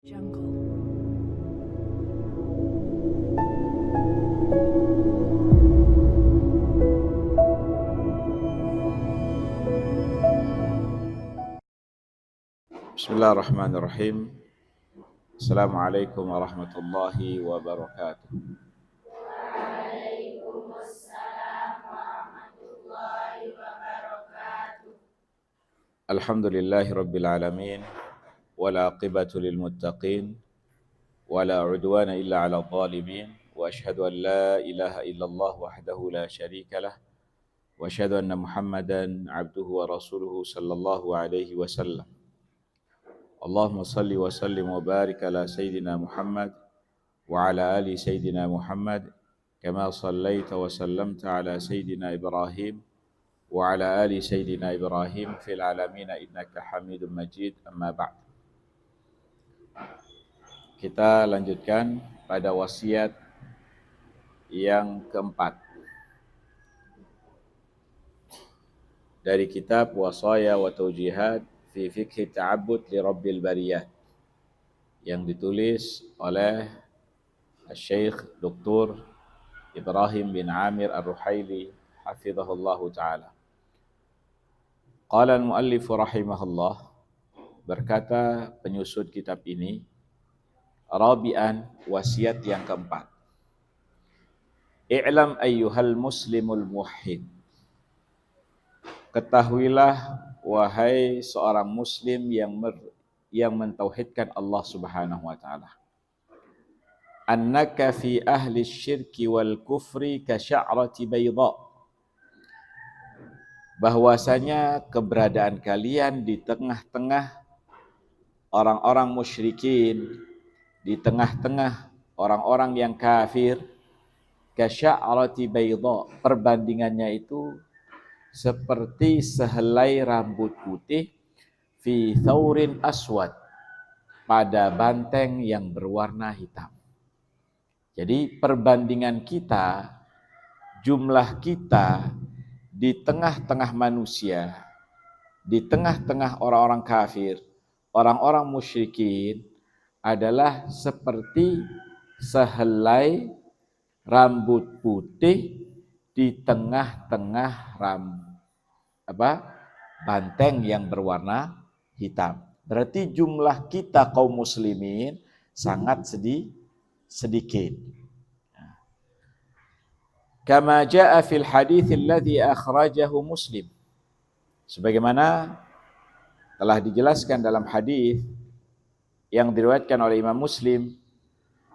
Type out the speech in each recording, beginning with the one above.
Jungle. Bismillahirrahmanirrahim. Assalamualaikum warahmatullahi wabarakatuh. Alhamdulillahi rabbil alamin. Wala aqibatu lil muttaqin. Wala udwana illa ala zalimin. Wa ashhadu an la ilaha illallah wahdahu la syarika lah. Wa ashhadu anna Muhammadan abduhu wa rasuluhu sallallahu alaihi wasallam. Allahumma salli wa sallim wa barik ala Sayyidina Muhammad wa ala ali Sayyidina Muhammad kama sallaita wa sallamta ala Sayyidina Ibrahim wa ala ali Sayyidina Ibrahim fil alamin innaka Hamidum Majid. Amma ba'd. Kita lanjutkan pada wasiat yang keempat dari kitab Wasaya wa Taujihat fi Fiqhi Ta'abbud li Rabbil Bariyat yang ditulis oleh Syekh Dr. Ibrahim bin Amir Ar-Ruhaili hafizahullahu ta'ala. Qala al-muallif rahimahullah, berkata penyusun kitab ini, rabi'an, wasiat yang keempat. I'lam ayyuhal muslimul muwahhid. Ketahuilah wahai seorang muslim yang mentauhidkan Allah Subhanahu wa taala. Annaka fi ahli syirki wal kufri ka sya'rati bayda. Bahwasanya keberadaan kalian di tengah-tengah orang-orang musyrikin, di tengah-tengah orang-orang yang kafir, ka sya'rati bayda. Perbandingannya itu seperti sehelai rambut putih fi thawrin aswad, pada banteng yang berwarna hitam. Jadi perbandingan kita, jumlah kita di tengah-tengah manusia, di tengah-tengah orang-orang kafir, orang-orang musyrikin adalah seperti sehelai rambut putih di tengah-tengah banteng yang berwarna hitam. Berarti jumlah kita kaum muslimin sangat sedikit. Kama jaa fil hadits alladhi akhrajahu Muslim. Sebagaimana telah dijelaskan dalam hadis yang diriwayatkan oleh Imam Muslim,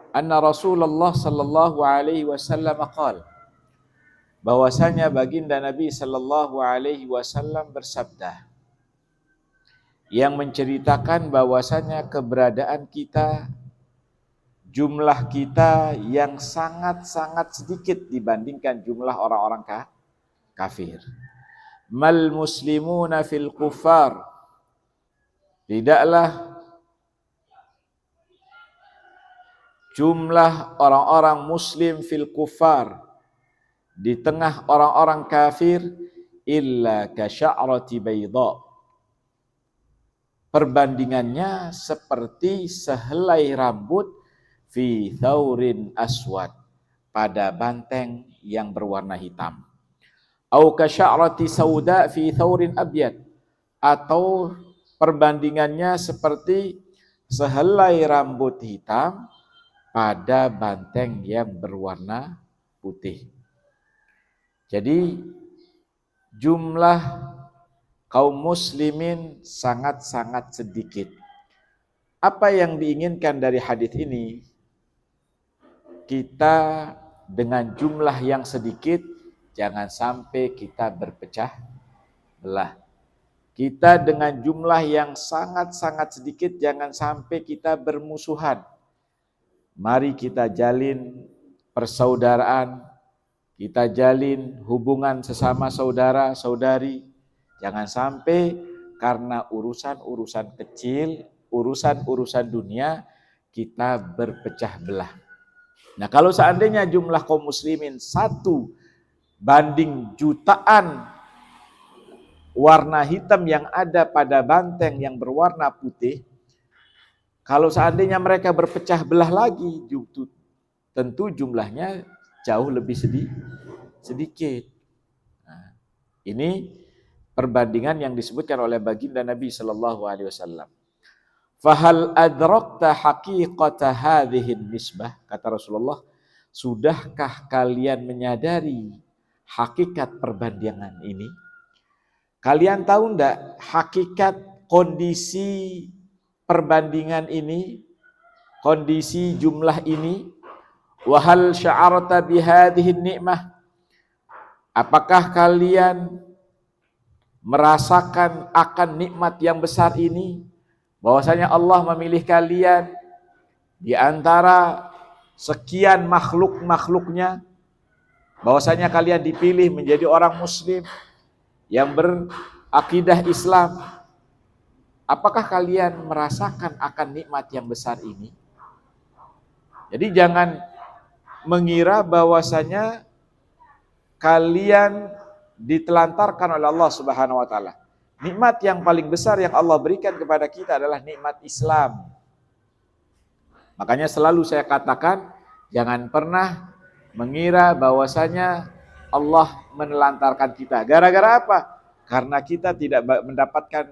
anna Rasulullah sallallahu alaihi wasallam qala, bahwasanya baginda Nabi sallallahu alaihi wasallam bersabda, yang menceritakan bahwasanya keberadaan kita, jumlah kita yang sangat-sangat sedikit dibandingkan jumlah orang-orang kafir. Mal muslimuna fil kufar. Tidaklah jumlah orang-orang muslim fil kufar, di tengah orang-orang kafir, illa ka sya'rati bayda. Perbandingannya seperti sehelai rambut fi thawrin aswad, pada banteng yang berwarna hitam. Au ka sya'rati sauda fi thawrin abyad, atau perbandingannya seperti sehelai rambut hitam pada banteng yang berwarna putih. Jadi jumlah kaum muslimin sangat-sangat sedikit. Apa yang diinginkan dari hadis ini? Kita dengan jumlah yang sedikit jangan sampai kita berpecah belah. Kita dengan jumlah yang sangat-sangat sedikit jangan sampai kita bermusuhan. Mari kita jalin persaudaraan, kita jalin hubungan sesama saudara, saudari. Jangan sampai karena urusan-urusan kecil, urusan-urusan dunia, kita berpecah belah. Nah, kalau seandainya jumlah kaum muslimin 1 banding jutaan warna hitam yang ada pada banteng yang berwarna putih, Kalau seandainya mereka berpecah belah lagi, tentu jumlahnya jauh lebih sedikit. Nah, ini perbandingan yang disebutkan oleh baginda Nabi Shallallahu Alaihi Wasallam. Fahal adrakta haqiqata hadhihi nisbah, kata Rasulullah, sudahkah kalian menyadari hakikat perbandingan ini? Kalian tahu enggak hakikat kondisi perbandingan ini, kondisi jumlah ini? Wahal sya'arta bihadhihi ni'mah, apakah kalian merasakan akan nikmat yang besar ini, bahwasanya Allah memilih kalian di antara sekian makhluk-makhluknya, bahwasanya kalian dipilih menjadi orang muslim yang berakidah Islam. Apakah kalian merasakan akan nikmat yang besar ini? Jadi jangan mengira bahwasanya kalian ditelantarkan oleh Allah Subhanahu wa taala. Nikmat yang paling besar yang Allah berikan kepada kita adalah nikmat Islam. Makanya selalu saya katakan, jangan pernah mengira bahwasanya Allah menelantarkan kita. Gara-gara apa? Karena kita tidak mendapatkan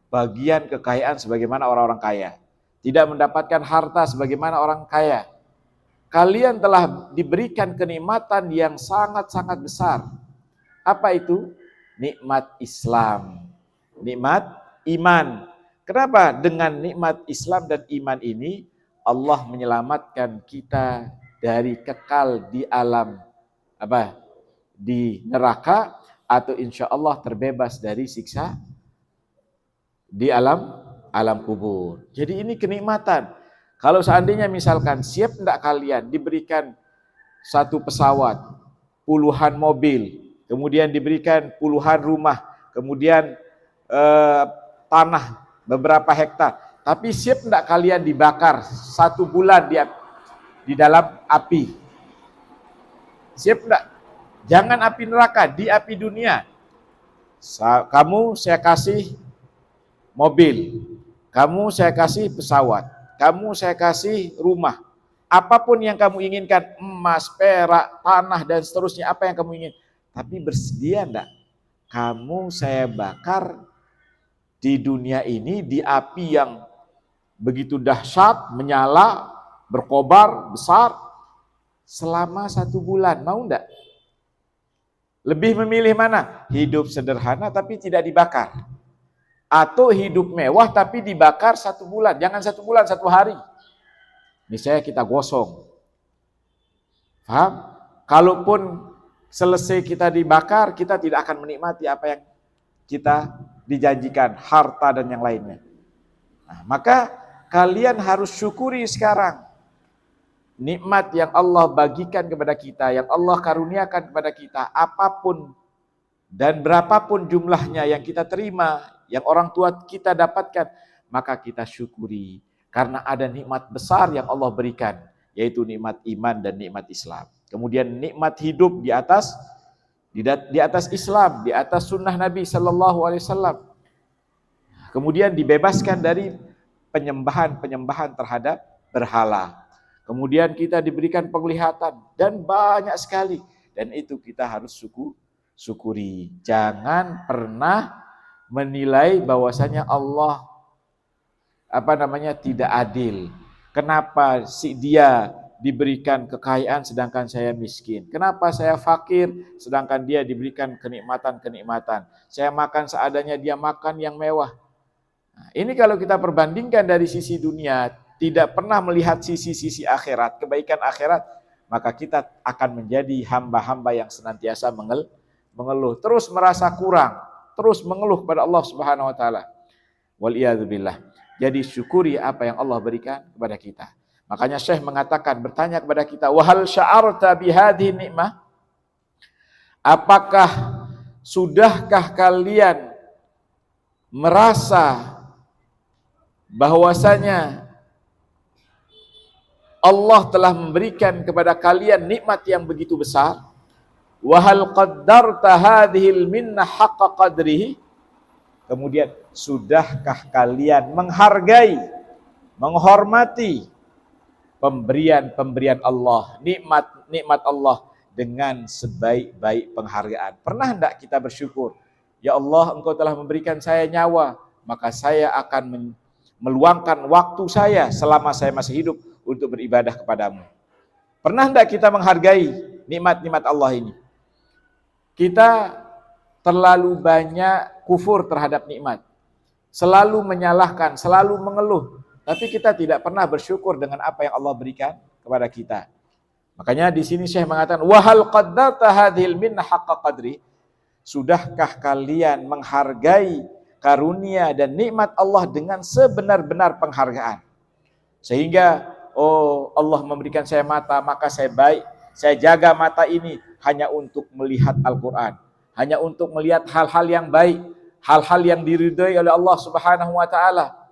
bagian kekayaan sebagaimana orang-orang kaya. Tidak mendapatkan harta sebagaimana orang kaya. Kalian telah diberikan kenikmatan yang sangat-sangat besar. Apa itu? Nikmat Islam. Nikmat iman. Kenapa? Dengan nikmat Islam dan iman ini Allah menyelamatkan kita dari kekal di alam di neraka, atau insya Allah terbebas dari siksa di alam kubur. Jadi ini kenikmatan. Kalau seandainya misalkan siap enggak kalian diberikan satu pesawat, puluhan mobil, kemudian diberikan puluhan rumah, kemudian tanah beberapa hektar, tapi siap enggak kalian dibakar 1 bulan di dalam api? Siap enggak? Jangan api neraka, di api dunia. Kamu saya kasih mobil, kamu saya kasih pesawat, kamu saya kasih rumah, apapun yang kamu inginkan, emas, perak, tanah dan seterusnya, apa yang kamu ingin. Tapi bersedia enggak kamu saya bakar di dunia ini di api yang begitu dahsyat, menyala, berkobar, besar selama 1 bulan? Mau enggak? Lebih memilih mana? Hidup sederhana tapi tidak dibakar, atau hidup mewah tapi dibakar 1 bulan? Jangan 1 bulan, 1 hari. Misalnya kita gosong. Paham? Kalaupun selesai kita dibakar, kita tidak akan menikmati apa yang kita dijanjikan, harta dan yang lainnya. Nah, maka kalian harus syukuri sekarang nikmat yang Allah bagikan kepada kita, yang Allah karuniakan kepada kita, apapun dan berapapun jumlahnya yang kita terima, yang orang tua kita dapatkan, maka kita syukuri. Karena ada nikmat besar yang Allah berikan, yaitu nikmat iman dan nikmat Islam. Kemudian nikmat hidup di atas Islam, di atas sunnah Nabi Sallallahu Alaihi Wasallam. Kemudian dibebaskan dari penyembahan terhadap berhala. Kemudian kita diberikan penglihatan dan banyak sekali. Dan itu kita harus syukuri. Jangan pernah menilai bahwasanya Allah tidak adil. Kenapa dia diberikan kekayaan sedangkan saya miskin? Kenapa saya fakir sedangkan dia diberikan kenikmatan-kenikmatan? Saya makan seadanya, dia makan yang mewah. Nah, ini kalau kita perbandingkan dari sisi dunia, tidak pernah melihat sisi-sisi akhirat, kebaikan akhirat, maka kita akan menjadi hamba-hamba yang senantiasa mengeluh, terus merasa kurang, terus mengeluh kepada Allah Subhanahu wa taala. Waliyadzubillah. Jadi syukuri apa yang Allah berikan kepada kita. Makanya Syekh mengatakan, bertanya kepada kita, wahal sya'arta bihadhihi ni'mah? Apakah sudahkah kalian merasa bahwasanya Allah telah memberikan kepada kalian nikmat yang begitu besar? Wahal qaddarta hadhil minnah haqqa qadrihi? Kemudian, sudahkah kalian menghargai menghormati pemberian Allah, nikmat Allah dengan sebaik-baik penghargaan. Pernah hendak kita bersyukur, ya Allah, Engkau telah memberikan saya nyawa, maka saya akan meluangkan waktu saya selama saya masih hidup untuk beribadah kepadamu. Pernah hendak kita menghargai nikmat-nikmat Allah ini? Kita terlalu banyak kufur terhadap nikmat, selalu menyalahkan, selalu mengeluh, tapi kita tidak pernah bersyukur dengan apa yang Allah berikan kepada kita. Makanya di sini Syekh mengatakan, wahal qaddarta hadhil minna haqqa qadri, sudahkah kalian menghargai karunia dan nikmat Allah dengan sebenar-benar penghargaan? Sehingga, oh, Allah memberikan saya mata, maka saya jaga mata ini hanya untuk melihat Al-Quran, hanya untuk melihat hal-hal yang baik, hal-hal yang diridhai oleh Allah Subhanahu wa taala.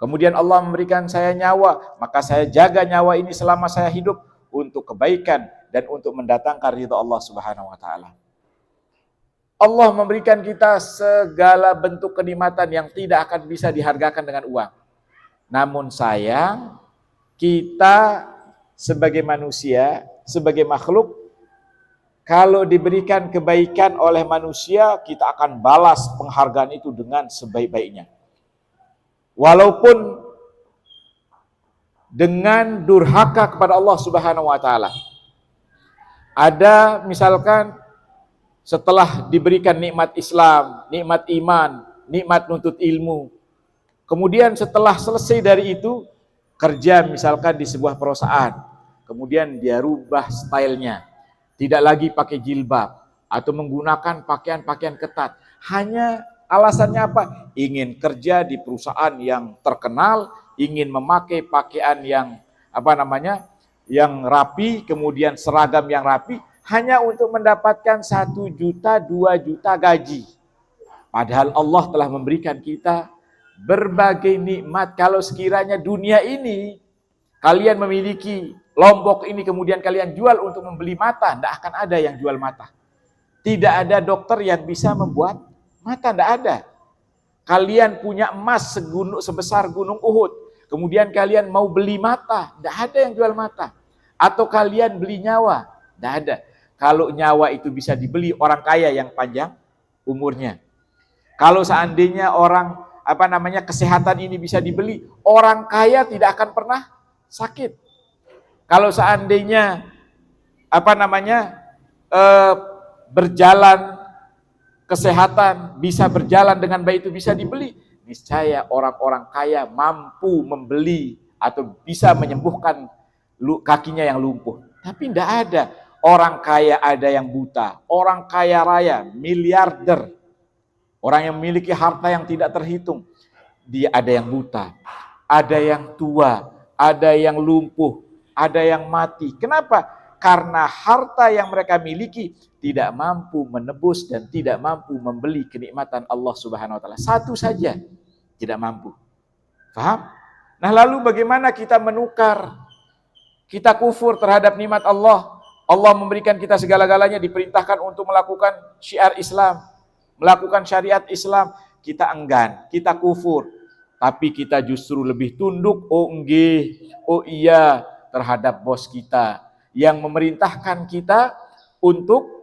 Kemudian Allah memberikan saya nyawa, maka saya jaga nyawa ini selama saya hidup untuk kebaikan dan untuk mendatangkan ridha Allah Subhanahu wa taala. Allah memberikan kita segala bentuk kenikmatan yang tidak akan bisa dihargakan dengan uang. Namun sayang, kita sebagai manusia, sebagai makhluk, kalau diberikan kebaikan oleh manusia, kita akan balas penghargaan itu dengan sebaik-baiknya. Walaupun dengan durhaka kepada Allah Subhanahu wa taala. Ada misalkan setelah diberikan nikmat Islam, nikmat iman, nikmat nuntut ilmu, kemudian setelah selesai dari itu, kerja misalkan di sebuah perusahaan, kemudian dia rubah stylenya, tidak lagi pakai jilbab atau menggunakan pakaian-pakaian ketat. Hanya alasannya apa? Ingin kerja di perusahaan yang terkenal, ingin memakai pakaian yang yang rapi, kemudian seragam yang rapi, hanya untuk mendapatkan 1 juta, 2 juta gaji. Padahal Allah telah memberikan kita berbagai nikmat. Kalau sekiranya dunia ini kalian memiliki Lombok ini, kemudian kalian jual untuk membeli mata, tidak akan ada yang jual mata. Tidak ada dokter yang bisa membuat mata, tidak ada. Kalian punya emas sebesar gunung Uhud, kemudian kalian mau beli mata, tidak ada yang jual mata. Atau kalian beli nyawa, tidak ada. Kalau nyawa itu bisa dibeli, orang kaya yang panjang umurnya. Kalau seandainya orang kesehatan ini bisa dibeli, orang kaya tidak akan pernah sakit. Kalau seandainya berjalan kesehatan bisa berjalan dengan baik, itu bisa dibeli, niscaya orang-orang kaya mampu membeli atau bisa menyembuhkan kakinya yang lumpuh. Tapi tidak ada. Orang kaya ada yang buta, orang kaya raya, miliarder, orang yang memiliki harta yang tidak terhitung, dia ada yang buta, ada yang tua, ada yang lumpuh, ada yang mati. Kenapa? Karena harta yang mereka miliki tidak mampu menebus dan tidak mampu membeli kenikmatan Allah Subhanahu wa taala. Satu saja tidak mampu. Paham? Nah, lalu bagaimana kita menukar? Kita kufur terhadap nikmat Allah. Allah memberikan kita segala-galanya, diperintahkan untuk melakukan syiar Islam, melakukan syariat Islam. Kita enggan, kita kufur. Tapi kita justru lebih tunduk, oh nggih, oh iya, terhadap bos kita yang memerintahkan kita untuk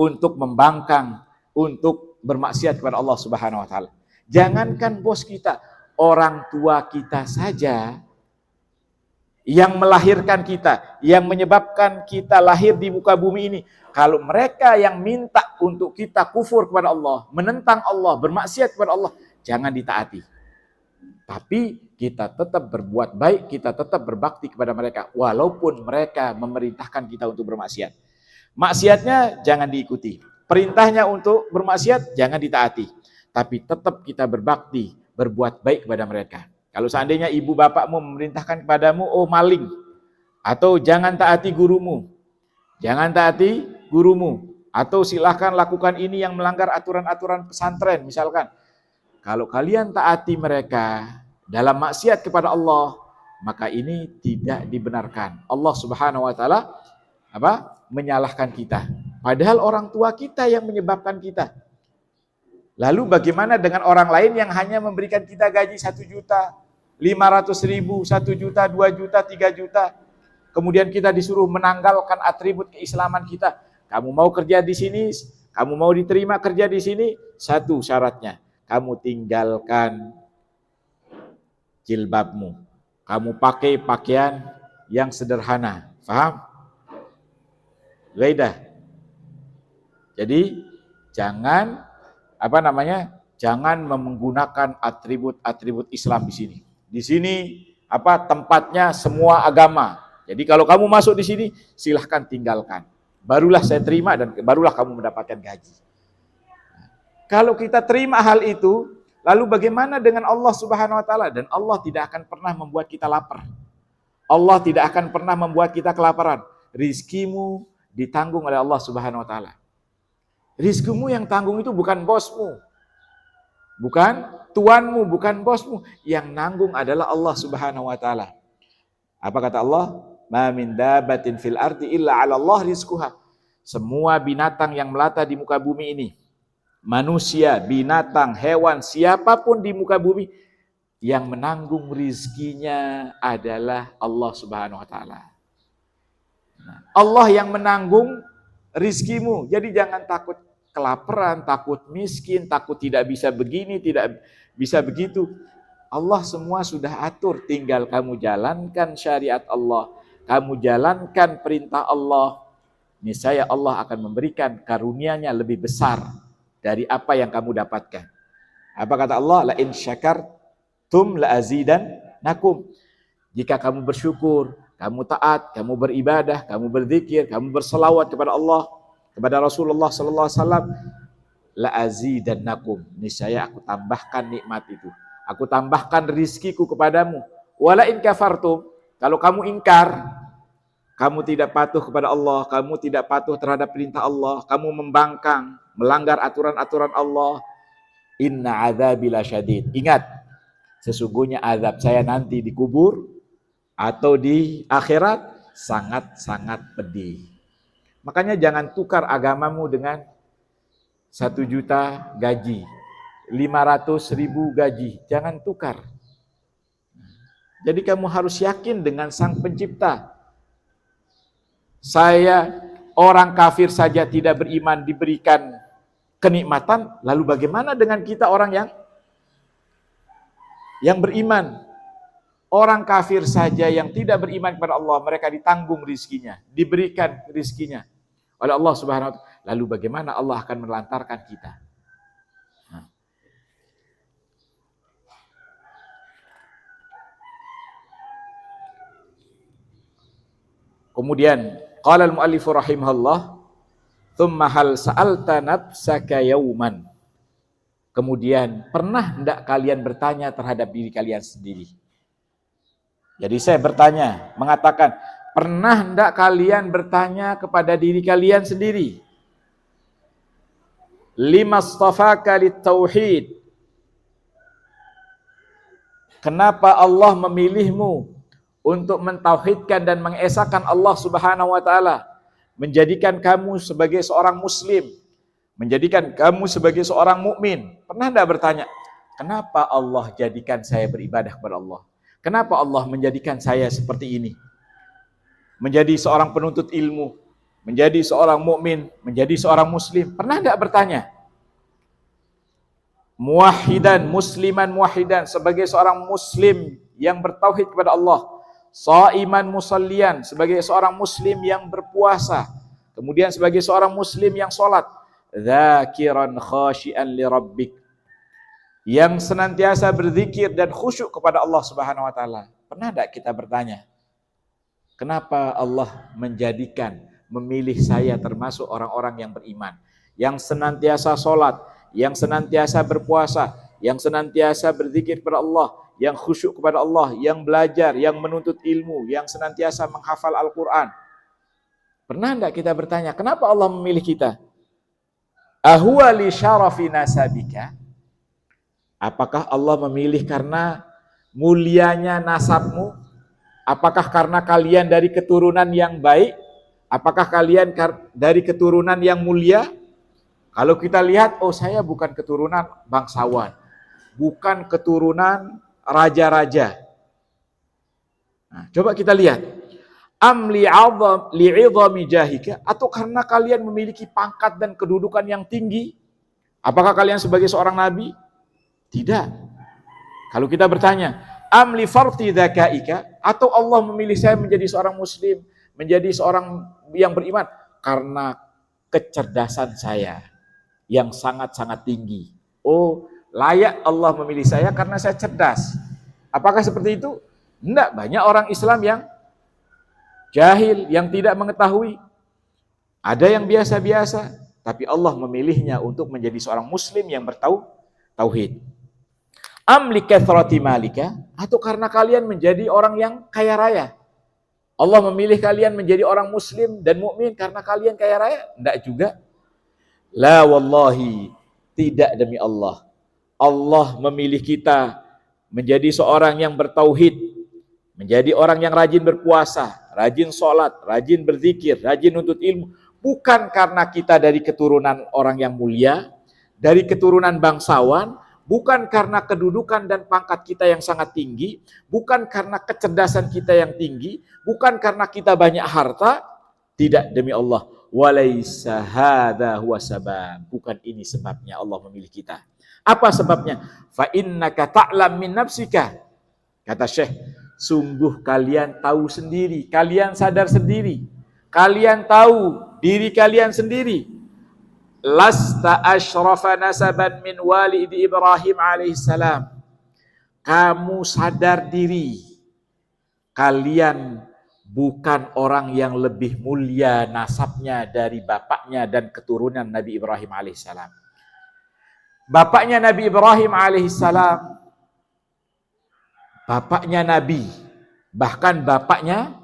Untuk membangkang, untuk bermaksiat kepada Allah Subhanahu wa taala. Jangankan bos kita, orang tua kita saja yang melahirkan kita, yang menyebabkan kita lahir di muka bumi ini, kalau mereka yang minta untuk kita kufur kepada Allah, menentang Allah, bermaksiat kepada Allah, jangan ditaati. Tapi kita tetap berbuat baik, kita tetap berbakti kepada mereka, walaupun mereka memerintahkan kita untuk bermaksiat. Maksiatnya jangan diikuti, perintahnya untuk bermaksiat jangan ditaati, tapi tetap kita berbakti, berbuat baik kepada mereka. Kalau seandainya ibu bapakmu memerintahkan kepadamu, oh maling, atau jangan taati gurumu, atau silahkan lakukan ini yang melanggar aturan-aturan pesantren misalkan. Kalau kalian taati mereka dalam maksiat kepada Allah, maka ini tidak dibenarkan. Allah Subhanahu wa taala menyalahkan kita. Padahal orang tua kita yang menyebabkan kita. Lalu bagaimana dengan orang lain yang hanya memberikan kita gaji 1 juta, 500.000, 1 juta, 2 juta, 3 juta. Kemudian kita disuruh menanggalkan atribut keislaman kita. Kamu mau kerja di sini, kamu mau diterima kerja di sini, satu syaratnya, kamu tinggalkan jilbabmu. Kamu pakai pakaian yang sederhana. Paham? Gaidah. Jadi jangan jangan menggunakan atribut-atribut Islam di sini. Di sini tempatnya semua agama. Jadi kalau kamu masuk di sini, silahkan tinggalkan. Barulah saya terima dan barulah kamu mendapatkan gaji. Kalau kita terima hal itu, lalu bagaimana dengan Allah Subhanahu wa taala? Dan Allah tidak akan pernah membuat kita lapar. Allah tidak akan pernah membuat kita kelaparan. Rizkimu ditanggung oleh Allah Subhanahu wa taala. Rizkimu yang tanggung itu bukan bosmu. Bukan tuanmu, bukan bosmu. Yang nanggung adalah Allah Subhanahu wa taala. Apa kata Allah? Ma min dabatin fil ardi illa 'ala Allah rizquha. Semua binatang yang melata di muka bumi ini, manusia, binatang, hewan, siapapun di muka bumi, yang menanggung rizkinya adalah Allah Subhanahu wa taala. Allah yang menanggung rizkimu. Jadi jangan takut kelaparan, takut miskin, takut tidak bisa begini, tidak bisa begitu. Allah semua sudah atur, tinggal kamu jalankan syariat Allah, kamu jalankan perintah Allah, niscaya Allah akan memberikan karunia-Nya lebih besar dari apa yang kamu dapatkan. Apa kata Allah? La in syakartum la azidannakum. Jika kamu bersyukur, kamu taat, kamu beribadah, kamu berzikir, kamu berselawat kepada Allah, kepada Rasulullah sallallahu alaihi wasallam, la azidannakum. Niscaya aku tambahkan nikmat itu. Aku tambahkan rizkiku kepadamu. Wala in kafartum, kalau kamu ingkar, kamu tidak patuh kepada Allah, kamu tidak patuh terhadap perintah Allah, kamu membangkang, melanggar aturan-aturan Allah, inna adzabi lasyadid. Ingat, sesungguhnya azab saya nanti di kubur atau di akhirat sangat-sangat pedih. Makanya jangan tukar agamamu dengan 1 juta gaji, 500.000 gaji, jangan tukar. Jadi kamu harus yakin dengan Sang Pencipta. Saya orang kafir saja tidak beriman diberikan kenikmatan, lalu bagaimana dengan kita orang yang beriman? Orang kafir saja yang tidak beriman kepada Allah, mereka ditanggung rizkinya, diberikan rizkinya oleh Allah Subhanahu wa taala. Lalu bagaimana Allah akan melantarkan kita? Kemudian qala al-muallif rahimahullah, thumma hal sa'alta nafsaka yauman. Kemudian pernah hendak kalian bertanya terhadap diri kalian sendiri? Jadi saya bertanya, mengatakan, pernah hendak kalian bertanya kepada diri kalian sendiri? Limastafaka lit-tauhid. Kenapa Allah memilihmu untuk mentauhidkan dan mengesahkan Allah Subhanahu wa taala, menjadikan kamu sebagai seorang muslim, menjadikan kamu sebagai seorang mukmin? Pernah enggak bertanya, kenapa Allah jadikan saya beribadah kepada Allah? Kenapa Allah menjadikan saya seperti ini? Menjadi seorang penuntut ilmu, menjadi seorang mukmin, menjadi seorang muslim. Pernah enggak bertanya? Muwahhidan, musliman muwahhidan, sebagai seorang muslim yang bertauhid kepada Allah. Shaiman musallian, sebagai seorang muslim yang berpuasa. Kemudian sebagai seorang muslim yang sholat. Dzakiran khasyian li rabbik, yang senantiasa berzikir dan khusyuk kepada Allah Subhanahu wa taala. Pernah enggak kita bertanya, kenapa Allah memilih saya termasuk orang-orang yang beriman, yang senantiasa sholat, yang senantiasa berpuasa, yang senantiasa berzikir kepada Allah, yang khusyuk kepada Allah, yang belajar, yang menuntut ilmu, yang senantiasa menghafal Al-Quran. Pernah enggak kita bertanya, kenapa Allah memilih kita? Ahuwa li syarafi nasabika. Apakah Allah memilih karena mulianya nasabmu? Apakah karena kalian dari keturunan yang baik? Apakah kalian dari keturunan yang mulia? Kalau kita lihat, oh saya bukan keturunan bangsawan, bukan keturunan raja-raja, Nah, coba kita lihat. Am li'idhami jahika, atau karena kalian memiliki pangkat dan kedudukan yang tinggi? Apakah kalian sebagai seorang nabi? Tidak. Kalau kita bertanya, am li farti dzakaika, atau Allah memilih saya menjadi seorang muslim, menjadi seorang yang beriman karena kecerdasan saya yang sangat-sangat tinggi. Oh, layak Allah memilih saya karena saya cerdas. Apakah seperti itu? Tidak. Banyak orang Islam yang jahil, yang tidak mengetahui. Ada yang biasa-biasa, tapi Allah memilihnya untuk menjadi seorang muslim yang bertauhid. Am li kathrati malika, atau karena kalian menjadi orang yang kaya raya. Allah memilih kalian menjadi orang muslim dan mukmin karena kalian kaya raya? Tidak juga. La wallahi, tidak demi Allah. Allah memilih kita menjadi seorang yang bertauhid, menjadi orang yang rajin berpuasa, rajin sholat, rajin berzikir, rajin nuntut ilmu. Bukan karena kita dari keturunan orang yang mulia, dari keturunan bangsawan, bukan karena kedudukan dan pangkat kita yang sangat tinggi, bukan karena kecerdasan kita yang tinggi, bukan karena kita banyak harta. Tidak, demi Allah. Walaysa hadza huwa sabab. Bukan ini sebabnya Allah memilih kita. Apa sebabnya? Fa innaka ta'lam min nafsika. Kata Syekh, sungguh kalian tahu sendiri, kalian sadar sendiri, kalian tahu diri kalian sendiri. Lasta asyrafa nasaban min walidi Ibrahim alaihissalam. Kamu sadar diri, kalian bukan orang yang lebih mulia nasabnya dari bapaknya dan keturunan Nabi Ibrahim alaihissalam. Bapaknya Nabi Ibrahim alaihissalam, bapaknya Nabi, bahkan bapaknya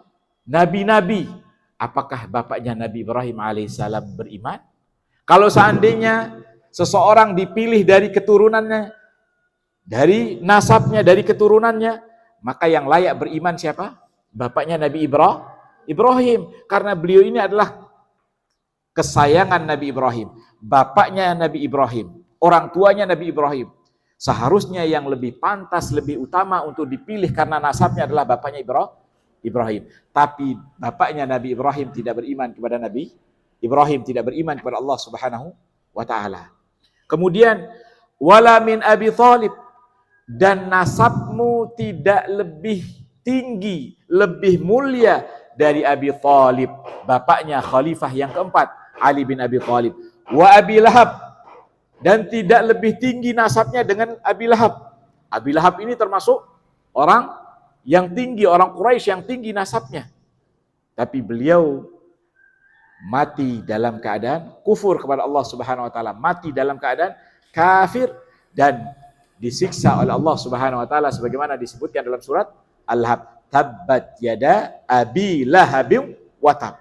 Nabi-Nabi. Apakah bapaknya Nabi Ibrahim alaihissalam beriman? Kalau seandainya seseorang dipilih dari keturunannya, dari nasabnya, dari keturunannya, maka yang layak beriman siapa? Bapaknya Nabi Ibrahim. Karena beliau ini adalah kesayangan Nabi Ibrahim. Bapaknya Nabi Ibrahim, orang tuanya Nabi Ibrahim. Seharusnya yang lebih pantas, lebih utama untuk dipilih karena nasabnya adalah bapaknya Ibrahim. Tapi bapaknya Nabi Ibrahim tidak beriman kepada Nabi Ibrahim, tidak beriman kepada Allah Subhanahu wa taala. Kemudian wala min Abi Thalib, dan nasabmu tidak lebih tinggi, lebih mulia dari Abi Thalib, bapaknya khalifah yang keempat, Ali bin Abi Thalib. Wa Abi Lahab, dan tidak lebih tinggi nasabnya dengan Abi Lahab. Abi Lahab ini termasuk orang yang tinggi, orang Quraisy yang tinggi nasabnya. Tapi beliau mati dalam keadaan kufur kepada Allah Subhanahu wa taala, mati dalam keadaan kafir dan disiksa oleh Allah Subhanahu wa taala sebagaimana disebutkan dalam surat Al-Lahab, tabbat yada Abi Lahabin wa tab.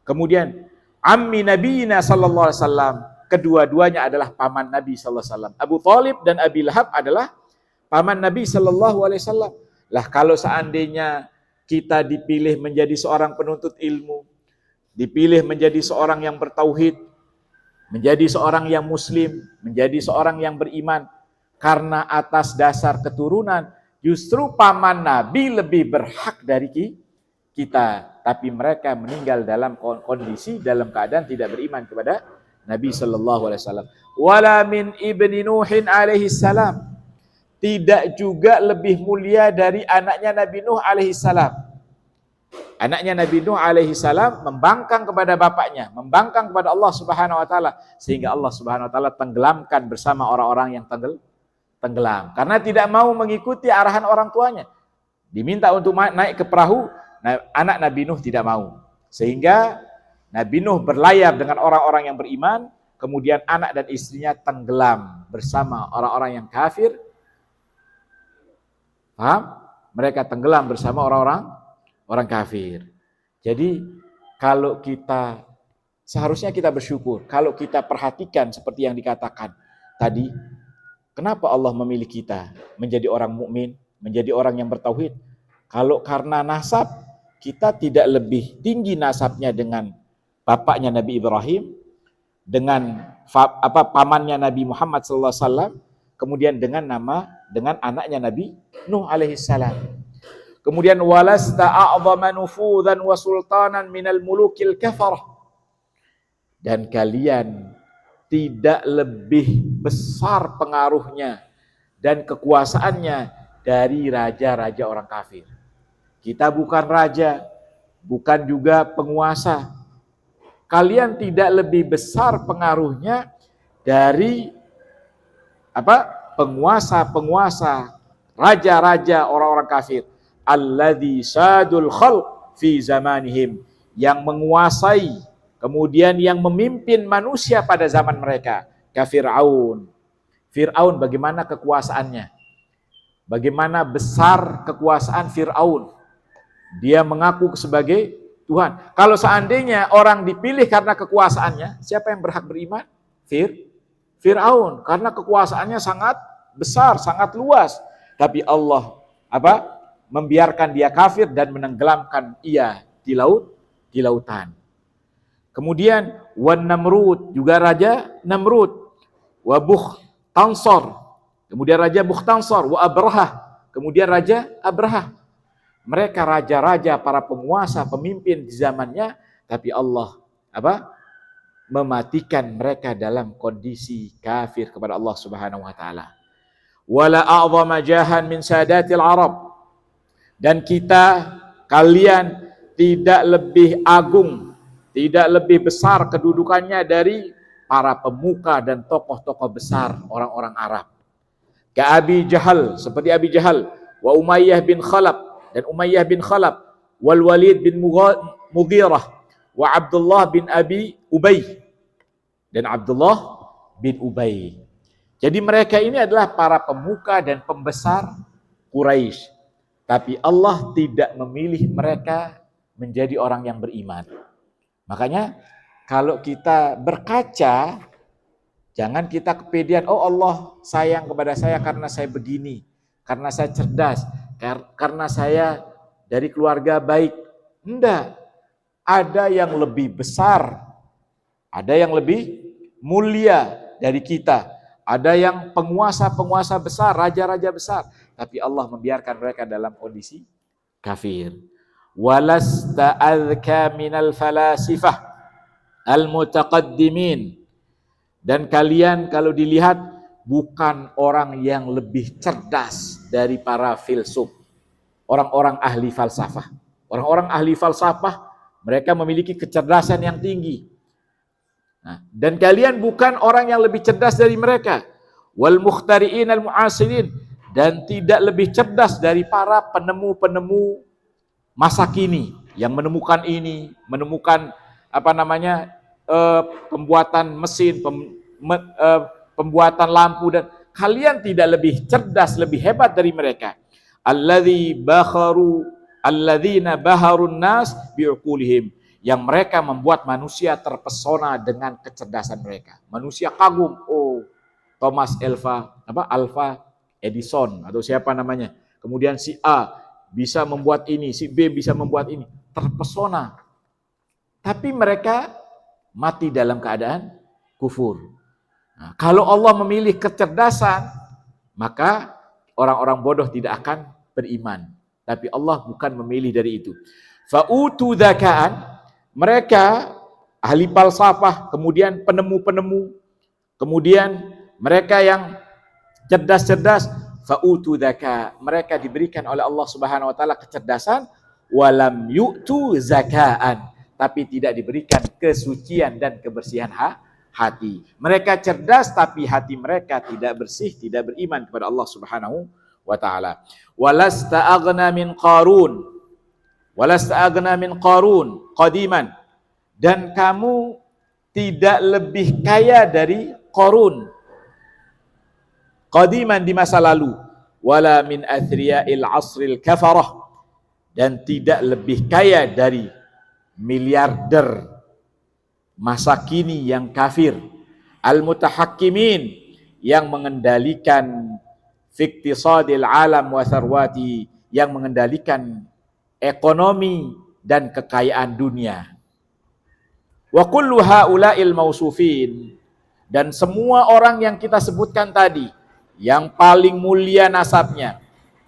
Kemudian ammi nabiyina sallallahu alaihi wasallam, kedua-duanya adalah paman Nabi sallallahu alaihi wasallam. Abu Thalib dan Abi Lahab adalah paman Nabi sallallahu alaihi wasallam. Lah kalau seandainya kita dipilih menjadi seorang penuntut ilmu, dipilih menjadi seorang yang bertauhid, menjadi seorang yang muslim, menjadi seorang yang beriman, karena atas dasar keturunan, justru paman Nabi lebih berhak dari kita. Tapi mereka meninggal dalam kondisi, dalam keadaan tidak beriman kepada Nabi sallallahu alaihi wasallam. Wala min ibni Nuhin alaihi salam, tidak juga lebih mulia dari anaknya Nabi Nuh alaihi salam. Anaknya Nabi Nuh alaihi salam membangkang kepada bapaknya, membangkang kepada Allah Subhanahu wa taala, sehingga Allah Subhanahu wa taala tenggelamkan bersama orang-orang yang tenggelam karena tidak mau mengikuti arahan orang tuanya. Diminta untuk naik ke perahu, anak Nabi Nuh tidak mau. Sehingga Nabi Nuh berlayar dengan orang-orang yang beriman, kemudian anak dan istrinya tenggelam bersama orang-orang yang kafir. Paham? Mereka tenggelam bersama orang kafir. Jadi kalau kita, seharusnya kita bersyukur, kalau kita perhatikan seperti yang dikatakan tadi, kenapa Allah memilih kita menjadi orang mukmin, menjadi orang yang bertauhid? Kalau karena nasab, kita tidak lebih tinggi nasabnya dengan bapaknya Nabi Ibrahim, dengan pamannya Nabi Muhammad SAW, kemudian dengan anaknya Nabi Nuh alaihissalam. Kemudian walasta a'zama nufudhan wa sultanan minal mulukil kafarah. Dan kalian tidak lebih besar pengaruhnya dan kekuasaannya dari raja-raja orang kafir. Kita bukan raja, bukan juga penguasa. Kalian tidak lebih besar pengaruhnya dari penguasa-penguasa, raja-raja orang-orang kafir. Alladzi sadul khalq fi zamanihim, yang menguasai, kemudian yang memimpin manusia pada zaman mereka. Fir'aun. Fir'aun bagaimana kekuasaannya? Bagaimana besar kekuasaan Fir'aun? Dia mengaku sebagai Tuhan. Kalau seandainya orang dipilih karena kekuasaannya, siapa yang berhak beriman? Fir'aun, karena kekuasaannya sangat besar, sangat luas. Tapi Allah membiarkan dia kafir dan menenggelamkan ia di lautan. Kemudian wan Namrud, juga raja Namrud, wa Bukhtansor, kemudian raja Bukhtansor, wa Abrahah, kemudian raja Abrahah. Mereka raja-raja, para penguasa, pemimpin di zamannya, tapi Allah mematikan mereka dalam kondisi kafir kepada Allah Subhanahu wa taala. Wala a'zama jahan min sadatil Arab. Dan kalian tidak lebih agung, tidak lebih besar kedudukannya dari para pemuka dan tokoh-tokoh besar orang-orang Arab. Ka Abi Jahal, seperti Abi Jahal, wa Umayyah bin Khalaf, dan Umayyah bin Khalaf, wal Walid bin Mughirah, wa Abdullah bin Abi Ubay, dan Abdullah bin Ubay. Jadi mereka ini adalah para pemuka dan pembesar Quraisy. Tapi Allah tidak memilih mereka menjadi orang yang beriman. Makanya kalau kita berkaca, jangan kita kepedean, oh Allah sayang kepada saya karena saya begini, karena saya cerdas, karena saya dari keluarga baik. Enggak. Ada yang lebih besar, ada yang lebih mulia dari kita, ada yang penguasa-penguasa besar, raja-raja besar, tapi Allah membiarkan mereka dalam kondisi kafir. Walasta azka minal falasifah al-mutaqaddimin. Dan kalian kalau dilihat bukan orang yang lebih cerdas dari para filsuf, orang-orang ahli falsafah. Orang-orang ahli falsafah, mereka memiliki kecerdasan yang tinggi. Nah, dan kalian bukan orang yang lebih cerdas dari mereka. Wal mukhtari'in al mu'asirin, dan tidak lebih cerdas dari para penemu-penemu masa kini yang menemukan ini, menemukan pembuatan mesin, pembuatan lampu, dan kalian tidak lebih cerdas, lebih hebat dari mereka. Alladzina baharun nas bi'uqulihim, yang mereka membuat manusia terpesona dengan kecerdasan mereka. Manusia kagum, oh Thomas Alva Edison atau siapa namanya. Kemudian si A bisa membuat ini, si B bisa membuat ini, terpesona. Tapi mereka mati dalam keadaan kufur. Nah, kalau Allah memilih kecerdasan, maka orang-orang bodoh tidak akan beriman. Tapi Allah bukan memilih dari itu. Fa'utu dzakaan, mereka ahli falsafah, kemudian penemu-penemu, kemudian mereka yang cerdas-cerdas, fa'utu dzaka, mereka diberikan oleh Allah Subhanahu wa taala kecerdasan, walam yu'tu zakaan, tapi tidak diberikan kesucian dan kebersihan hati. Mereka cerdas tapi hati mereka tidak bersih, tidak beriman kepada Allah Subhanahu wa taala. Walasta aghna min Qarun. Walasta aghna min Qarun qadiman. Dan kamu tidak lebih kaya dari Qarun qadiman di masa lalu. Wala min athriya'il asril kafarah, dan tidak lebih kaya dari miliarder masa kini yang kafir. Al-mutahakkimin, yang mengendalikan fiktisadil alam wa tharwati, yang mengendalikan ekonomi dan kekayaan dunia. Wa kullu haula'il mausufin, dan semua orang yang kita sebutkan tadi, yang paling mulia nasabnya,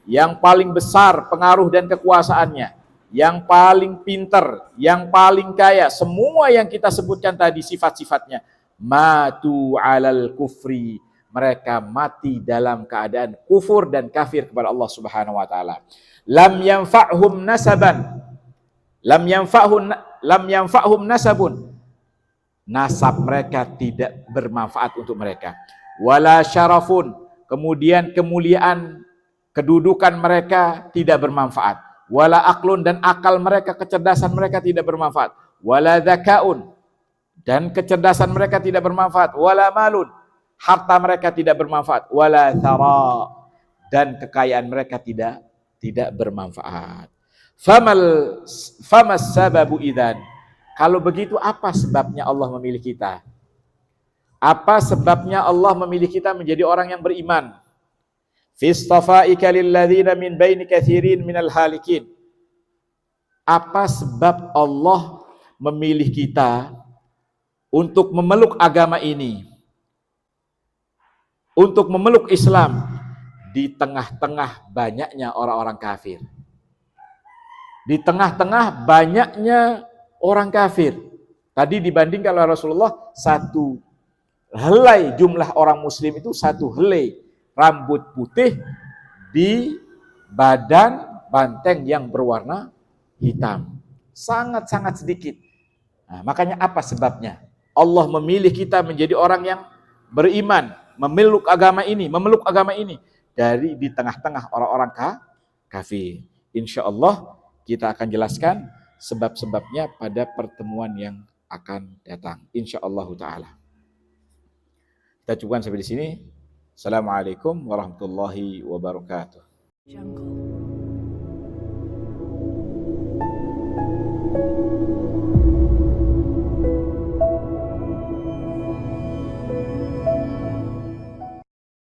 yang paling besar pengaruh dan kekuasaannya, yang paling pinter, yang paling kaya, semua yang kita sebutkan tadi sifat-sifatnya, matu alal kufri, mereka mati dalam keadaan kufur dan kafir kepada Allah Subhanahu wa taala. Lam yanfa'hum nasaban, lam yanfa'hum nasabun, nasab mereka tidak bermanfaat untuk mereka. Wala syarafun, kemudian kemuliaan, kedudukan mereka tidak bermanfaat. Wala aklun, dan akal mereka, kecerdasan mereka tidak bermanfaat. Wala dzakaun, dan kecerdasan mereka tidak bermanfaat. Wala malun, harta mereka tidak bermanfaat. Wala thara, dan kekayaan mereka tidak bermanfaat. Famas sababu idzan, kalau begitu apa sebabnya Allah memilih kita? Apa sebabnya Allah memilih kita menjadi orang yang beriman? Fistafaika lilladzina min baini katsirin minal halikin. Apa sebab Allah memilih kita untuk memeluk agama ini, untuk memeluk Islam di tengah-tengah banyaknya orang-orang kafir? Di tengah-tengah banyaknya orang kafir. Tadi dibandingkan oleh Rasulullah, satu helai jumlah orang muslim itu satu helai rambut putih di badan banteng yang berwarna hitam. Sangat-sangat sedikit. Nah, makanya apa sebabnya? Allah memilih kita menjadi orang yang beriman, memeluk agama ini dari di tengah-tengah orang-orang kafir. Insya Allah kita akan jelaskan sebab-sebabnya pada pertemuan yang akan datang. Insya Allah Ta'ala. Kita cukupkan sampai di sini. Assalamualaikum warahmatullahi wabarakatuh. Jungle.